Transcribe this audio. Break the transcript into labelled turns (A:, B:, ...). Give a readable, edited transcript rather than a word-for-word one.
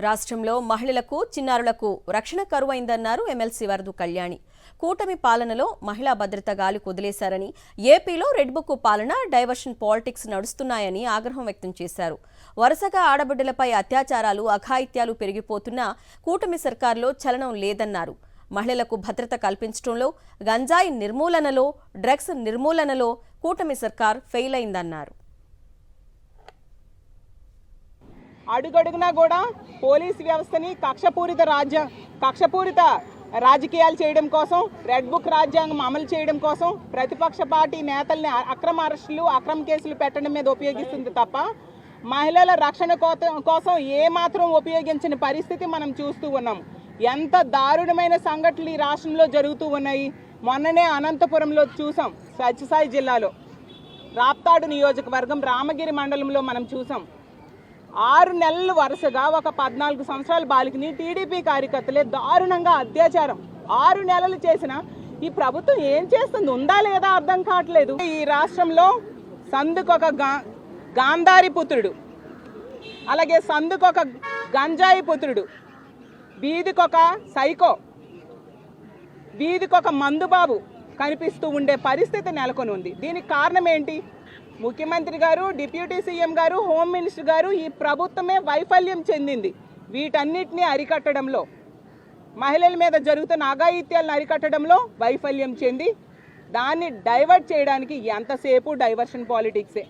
A: రాష్ట్రంలో మహిళలకు చిన్నారులకు రక్షణ కరువైందన్నారు ఎమ్మెల్సీ వరదు కళ్యాణి. కూటమి పాలనలో మహిళా భద్రత గాలి కుదిలేశారని, ఏపీలో రెడ్ బుక్ పాలన డైవర్షన్ పాలిటిక్స్ నడుస్తున్నాయని ఆగ్రహం వ్యక్తం చేశారు. వరుసగా ఆడబిడ్డలపై అత్యాచారాలు, అఘాయిత్యాలు పెరిగిపోతున్నా కూటమి సర్కార్లో చలనం లేదన్నారు. మహిళలకు భద్రత కల్పించడంలో, గంజాయి నిర్మూలనలో, డ్రగ్స్ నిర్మూలనలో కూటమి సర్కార్ ఫెయిల్ అయిందన్నారు.
B: అడుగడుగునా కూడా పోలీస్ వ్యవస్థని కక్షపూరిత రాజకీయాలు చేయడం కోసం, రెడ్ బుక్ రాజ్యాంగం అమలు చేయడం కోసం ప్రతిపక్ష పార్టీ నేతల్ని అక్రమ అరెస్టులు, అక్రమ కేసులు పెట్టడం మీద ఉపయోగిస్తుంది తప్ప మహిళల రక్షణ కోసం ఏమాత్రం ఉపయోగించిన పరిస్థితి మనం చూస్తూ ఉన్నాం. ఎంత దారుణమైన సంఘటనలు ఈ రాష్ట్రంలో జరుగుతూ ఉన్నాయి. మొన్ననే అనంతపురంలో చూసాం, సత్యసాయి జిల్లాలో రాప్తాడు నియోజకవర్గం రామగిరి మండలంలో మనం చూసాం. 6 నెలలు వరుసగా ఒక 14 సంవత్సరాల బాలికని టీడీపీ కార్యకర్తలే దారుణంగా అత్యాచారం 6 నెలలు చేసిన ఈ ప్రభుత్వం ఏం చేస్తుంది, ఉందా లేదా అర్థం కావట్లేదు. ఈ రాష్ట్రంలో సందుకొక గాంధారి పుత్రుడు, అలాగే సందుకొక గంజాయి పుత్రుడు, వీధికొక సైకో, వీధికొక మందుబాబు కనిపిస్తూ ఉండే పరిస్థితి నెలకొని ఉంది. దీనికి కారణం ఏంటి? ముఖ్యమంత్రి గారు, డిప్యూటీ సీఎం గారు, హోమ్ మినిస్టర్ గారు, ఈ ప్రభుత్వమే వైఫల్యం చెందింది వీటన్నిటిని అరికట్టడంలో. మహిళల మీద జరుగుతున్న అఘాయిత్యాలను అరికట్టడంలో వైఫల్యం చెంది దాన్ని డైవర్ట్ చేయడానికి ఎంతసేపు డైవర్షన్ పాలిటిక్సే.